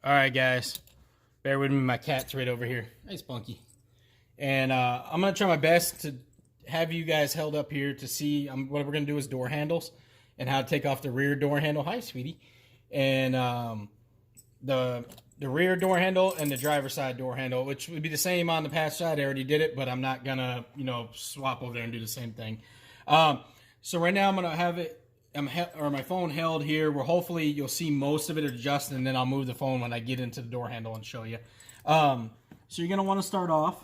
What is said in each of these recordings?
All right, guys. Bear with me. My cat's right over here. Hey, Spunky. And I'm going to try my best to have you guys held up here to see what we're going to do is door handles and how to take off the rear door handle. Hi, sweetie. And the rear door handle and the driver's side door handle, which would be the same on the passenger side. I already did it, but I'm not going to, swap over there and do the same thing. So right now I'm going to have it, my phone held here where hopefully you'll see most of it adjust, and then I'll move the phone when I get into the door handle and show you. So you're going to want to start off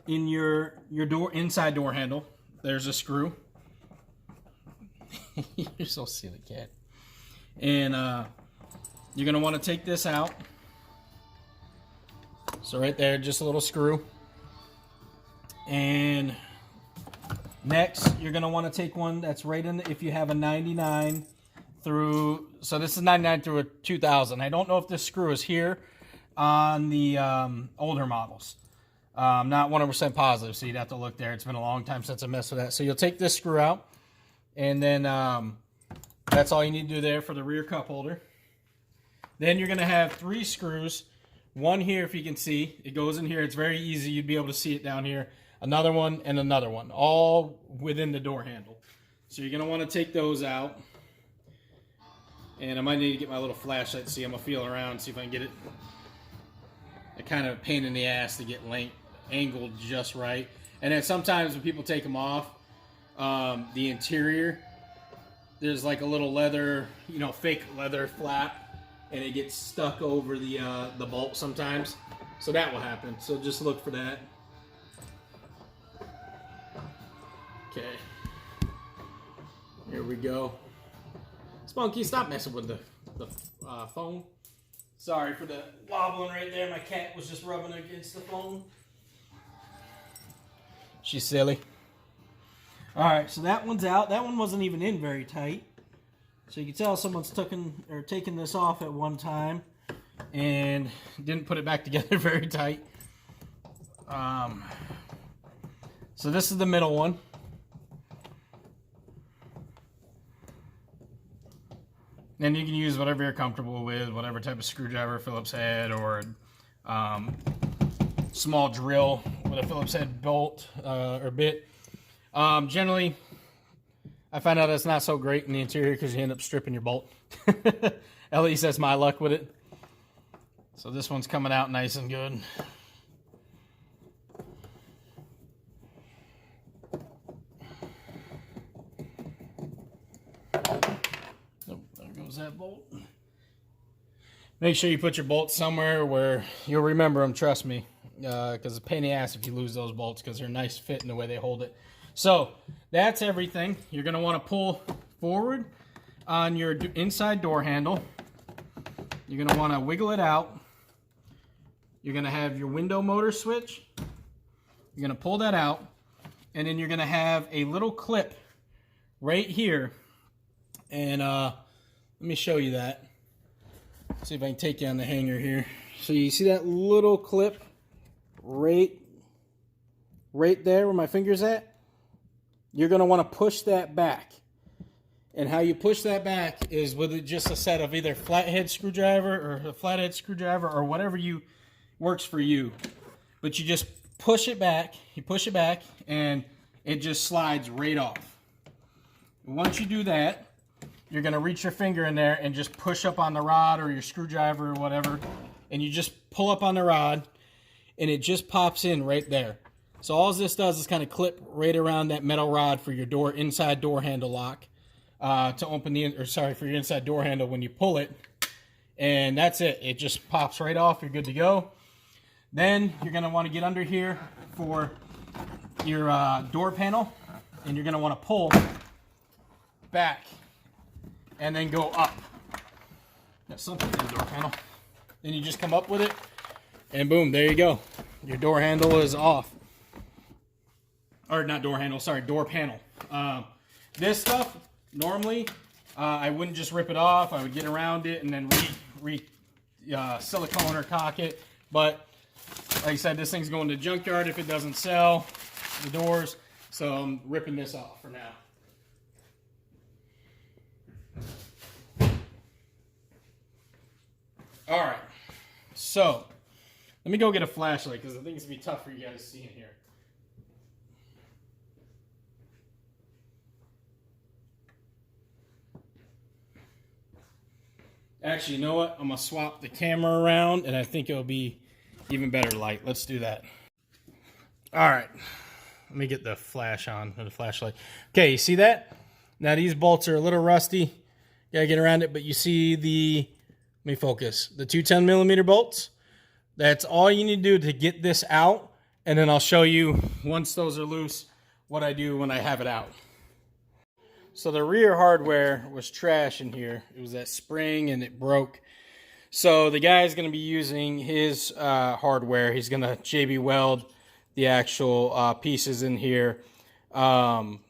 in your inside door handle. There's a screw. You're so silly, cat. And you're going to want to take this out. So right there, just a little screw. And next, you're going to want to take one that's right in, if you have a 99 through, so this is 99 through a 2000. I don't know if this screw is here on the older models. I'm not 100% positive, so you'd have to look there. It's been a long time since I messed with that. So you'll take this screw out, and then that's all you need to do there for the rear cup holder. Then you're going to have 3 screws. One here, if you can see. It goes in here. It's very easy. You'd be able to see it down here. Another one and another one, all within the door handle. So you're going to want to take those out. And I might need to get my little flashlight to see. I'm going to feel around, see if I can get it. A kind of pain in the ass to get angled just right. And then sometimes when people take them off, the interior, there's like a little leather, fake leather flap, and it gets stuck over the bolt sometimes. So that will happen. So just look for that. Okay, here we go. Spunky, stop messing with the phone. Sorry for the wobbling right there. My cat was just rubbing against the phone. She's silly. All right, so that one's out. That one wasn't even in very tight. So you can tell someone's taken this off at one time and didn't put it back together very tight. So this is the middle one. Then you can use whatever you're comfortable with, whatever type of screwdriver, Phillips head, or small drill with a Phillips head bolt or bit. Generally, I find out that's not so great in the interior because you end up stripping your bolt. At least that's my luck with it. So this one's coming out nice and good. That bolt. Make sure you put your bolts somewhere where you'll remember them, trust me, because it's a pain in the ass if you lose those bolts because they're a nice fit in the way they hold it. So that's everything. You're going to want to pull forward on your inside door handle. You're going to want to wiggle it out. You're going to have your window motor switch. You're going to pull that out, and then you're going to have a little clip right here, and let me show you that. See if I can take you on the hanger here. So you see that little clip right there where my finger's at? You're going to want to push that back. And how you push that back is with just a set of either flathead screwdriver or a flathead screwdriver or whatever works for you. But you just push it back. You push it back and it just slides right off. Once you do that, you're going to reach your finger in there and just push up on the rod or your screwdriver or whatever. And you just pull up on the rod and it just pops in right there. So all this does is kind of clip right around that metal rod for your inside door handle lock to open for your inside door handle when you pull it. And that's it. It just pops right off. You're good to go. Then you're going to want to get under here for your door panel. And you're going to want to pull back. And then go up. That's something in the door panel. Then you just come up with it, and boom, there you go. Your door handle is off. Or not door handle, sorry, door panel. This stuff, normally, I wouldn't just rip it off. I would get around it and then silicone or caulk it. But, like I said, this thing's going to the junkyard if it doesn't sell the doors. So I'm ripping this off for now. All right. So let me go get a flashlight because I think it's going to be tough for you guys to see in here. Actually, you know what? I'm going to swap the camera around, and I think it'll be even better light. Let's do that. All right. Let me get the flash on, or the flashlight. Okay, you see that? Now, these bolts are a little rusty. Gotta get around it, but you see the, let me focus, the two 10mm bolts? That's all you need to do to get this out, and then I'll show you, once those are loose, what I do when I have it out. So the rear hardware was trash in here. It was that spring and it broke. So the guy's going to be using his hardware. He's going to JB weld the actual pieces in here and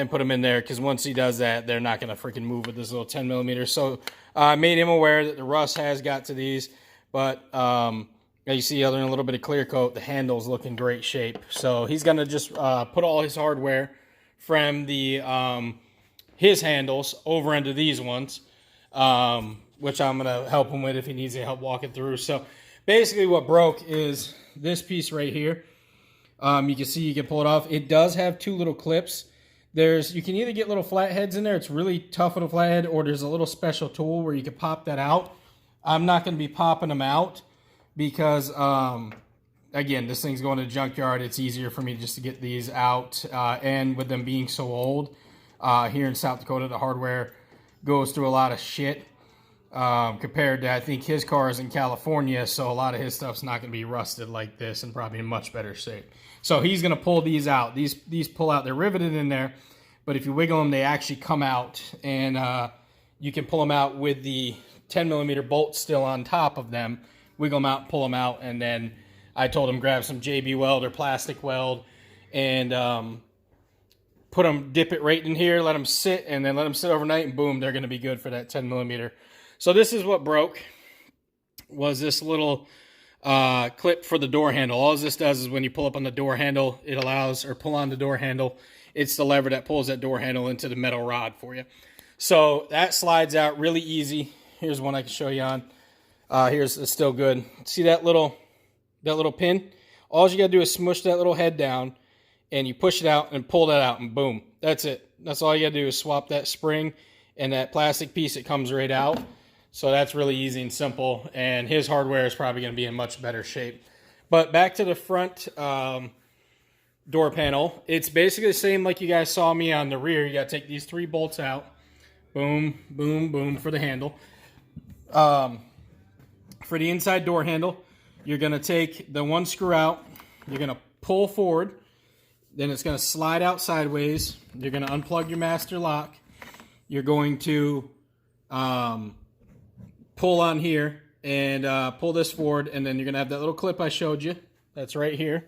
put them in there, because once he does that, they're not going to freaking move with this little 10mm. So I made him aware that the rust has got to these, but as you see, other than a little bit of clear coat, the handle's look in great shape. So he's going to just put all his hardware from the his handles over into these ones, which I'm going to help him with if he needs any help walking through. So basically what broke is this piece right here. You can see you can pull it off. It does have two little clips. You can either get little flatheads in there. It's really tough with a flathead, or there's a little special tool where you can pop that out. I'm not going to be popping them out because, again, this thing's going to the junkyard. It's easier for me just to get these out, and with them being so old, here in South Dakota, the hardware goes through a lot of shit compared to, I think, his car is in California, so a lot of his stuff's not going to be rusted like this and probably in much better shape. So he's going to pull these out. These pull out. They're riveted in there, but if you wiggle them, they actually come out, and you can pull them out with the 10mm bolt still on top of them. Wiggle them out, pull them out, and then I told him grab some JB weld or plastic weld and put them, dip it right in here, let them sit, and then let them sit overnight, and boom, they're going to be good for that 10mm. So this is what broke, was this little clip for the door handle. All this does is when you pull up on the door handle, it allows, or pull on the door handle, it's the lever that pulls that door handle into the metal rod for you. So that slides out really easy. Here's one I can show you on. It's still good. See that little pin? All you got to do is smush that little head down, and you push it out and pull that out, and boom, that's it. That's all you gotta do is swap that spring and that plastic piece. It comes right out. So that's really easy and simple, and his hardware is probably gonna be in much better shape. But back to the front door panel. It's basically the same like you guys saw me on the rear. You gotta take these 3 bolts out. Boom, boom, boom for the handle. For the inside door handle, you're gonna take the 1 screw out. You're gonna pull forward. Then it's going to slide out sideways. You're going to unplug your master lock. You're going to pull on here and pull this forward. And then you're going to have that little clip I showed you. That's right here.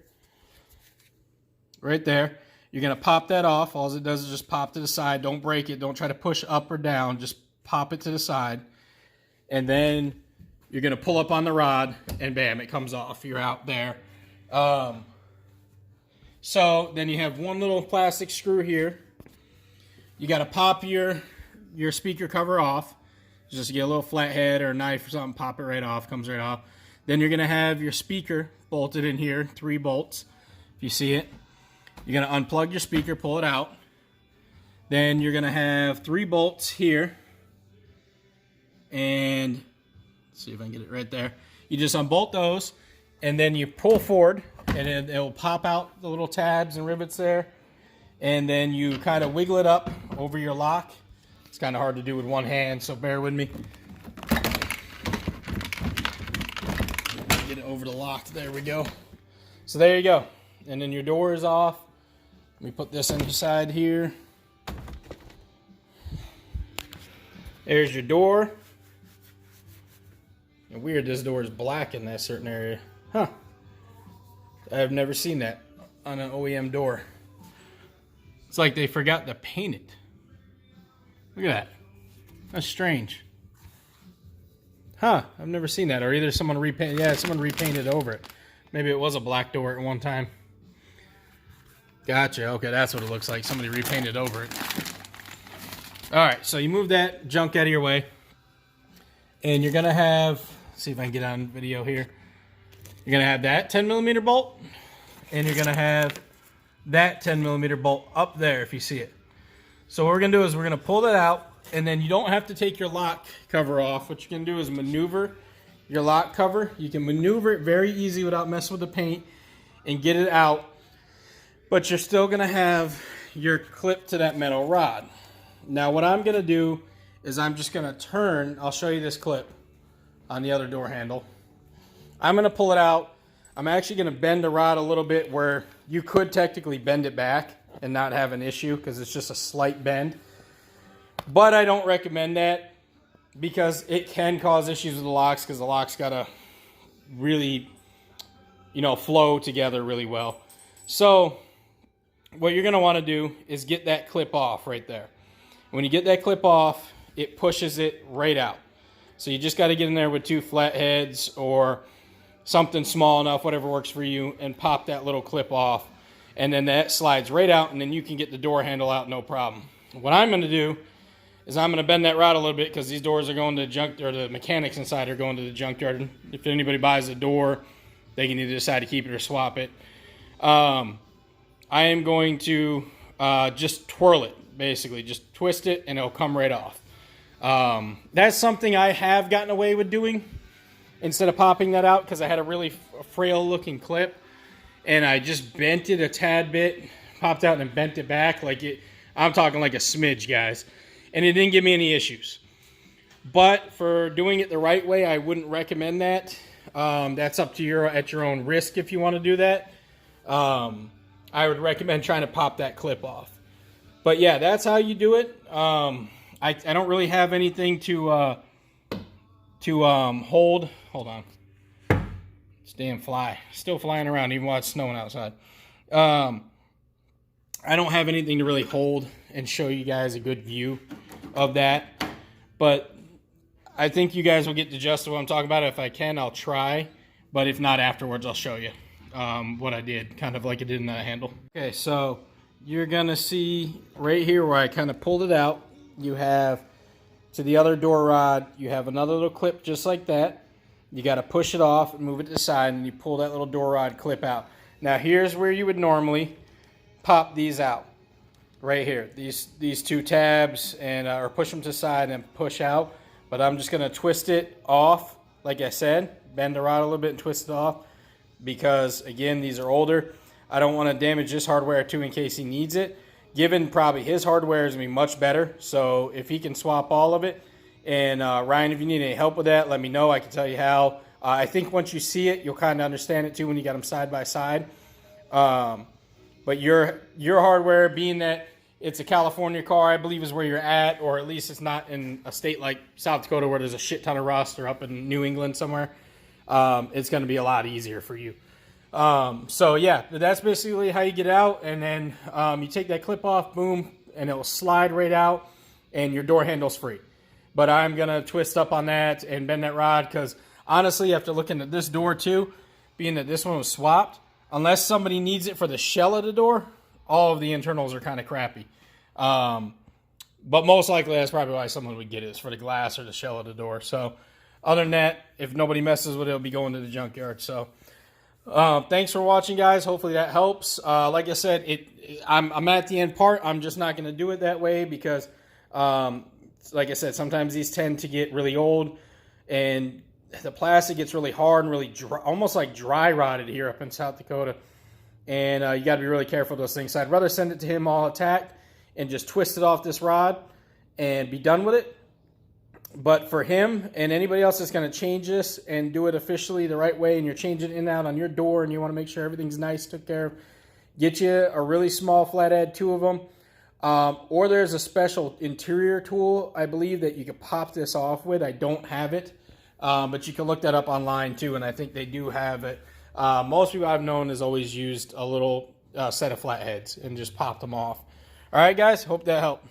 Right there. You're going to pop that off. All it does is just pop to the side. Don't break it. Don't try to push up or down. Just pop it to the side. And then you're going to pull up on the rod. And bam, it comes off. You're out there. So then you have one little plastic screw here. You got to pop your speaker cover off. Just get a little flathead or a knife or something, pop it right off, comes right off. Then you're going to have your speaker bolted in here, 3 bolts, if you see it. You're going to unplug your speaker, pull it out. Then you're going to have 3 bolts here. And let's see if I can get it right there. You just unbolt those, and then you pull forward, and it'll pop out the little tabs and rivets there. And then you kind of wiggle it up over your lock. It's kind of hard to do with one hand, so bear with me. Get it over the lock. There we go. So there you go. And then your door is off. Let me put this inside here. There's your door. And weird, this door is black in that certain area. Huh. I've never seen that on an OEM door. It's like they forgot to paint it. Look at that. That's strange. Huh, I've never seen that. Or either someone repainted, yeah, someone repainted over it. Maybe it was a black door at one time. Gotcha, okay, that's what it looks like. Somebody repainted over it. All right, so you move that junk out of your way. And you're gonna have see if I can get on video here. You're going to have that 10mm bolt, and you're going to have that 10mm bolt up there if you see it. So what we're going to do is we're going to pull that out, and then you don't have to take your lock cover off. What you can do is maneuver your lock cover. You can maneuver it very easy without messing with the paint and get it out, but you're still going to have your clip to that metal rod. Now what I'm going to do is I'm just going to turn, I'll show you this clip on the other door handle. I'm going to pull it out. I'm actually going to bend the rod a little bit where you could technically bend it back and not have an issue because it's just a slight bend. But I don't recommend that because it can cause issues with the locks because the locks got to really, you know, flow together really well. So what you're going to want to do is get that clip off right there. When you get that clip off, it pushes it right out. So you just got to get in there with 2 flatheads or something small enough, whatever works for you, and pop that little clip off. And then that slides right out, and then you can get the door handle out no problem. What I'm going to do is I'm going to bend that rod a little bit because these doors are going to the junk, or the mechanics inside are going to the junkyard. If anybody buys a door, they can either decide to keep it or swap it. I am going to just twirl it, basically. Just twist it, and it'll come right off. That's something I have gotten away with doing instead of popping that out because I had a really frail looking clip and I just bent it a tad bit, popped out and bent it back like it. I'm talking like a smidge, guys, and it didn't give me any issues. But for doing it the right way, I wouldn't recommend that. That's up to at your own risk if you want to do that. I would recommend trying to pop that clip off. But yeah, that's how you do it. I don't really have anything to hold. Hold on. This damn fly. Still flying around even while it's snowing outside. I don't have anything to really hold and show you guys a good view of that. But I think you guys will get the gist of what I'm talking about. If I can, I'll try. But if not, afterwards, I'll show you what I did. Kind of like I did in that handle. Okay, so you're going to see right here where I kind of pulled it out. You have to the other door rod, you have another little clip just like that. You got to push it off and move it to the side, and you pull that little door rod clip out. Now here's where you would normally pop these out. Right here, these 2 tabs, and or push them to the side and push out. But I'm just going to twist it off, like I said, bend the rod a little bit and twist it off because, again, these are older. I don't want to damage this hardware too in case he needs it. Given probably his hardware is going to be much better. So if he can swap all of it. And Ryan, if you need any help with that, let me know. I can tell you how. I think once you see it, you'll kind of understand it too when you got them side by side. But your hardware, being that it's a California car, I believe is where you're at. Or at least it's not in a state like South Dakota where there's a shit ton of rust, or up in New England somewhere. It's going to be a lot easier for you. So yeah, that's basically how you get out, and then you take that clip off, boom, and it will slide right out, and your door handle's free. But I'm gonna twist up on that and bend that rod because honestly, after looking at this door too, being that this one was swapped, unless somebody needs it for the shell of the door, all of the internals are kind of crappy. But most likely that's probably why someone would get it, is for the glass or the shell of the door. So other than that, if nobody messes with it, it'll be going to the junkyard. So. Thanks for watching, guys. Hopefully that helps. Like I said, I'm at the end part. I'm just not going to do it that way because, like I said, sometimes these tend to get really old and the plastic gets really hard and really dry, almost like dry rotted here up in South Dakota. And you got to be really careful with those things. So I'd rather send it to him all attacked and just twist it off this rod and be done with it. But for him and anybody else that's going to change this and do it officially the right way, and you're changing it in and out on your door and you want to make sure everything's nice, took care of, get you a really small flathead, 2 of them. Or there's a special interior tool, I believe, that you can pop this off with. I don't have it, but you can look that up online too, and I think they do have it. Most people I've known has always used a little set of flatheads and just popped them off. All right, guys, hope that helped.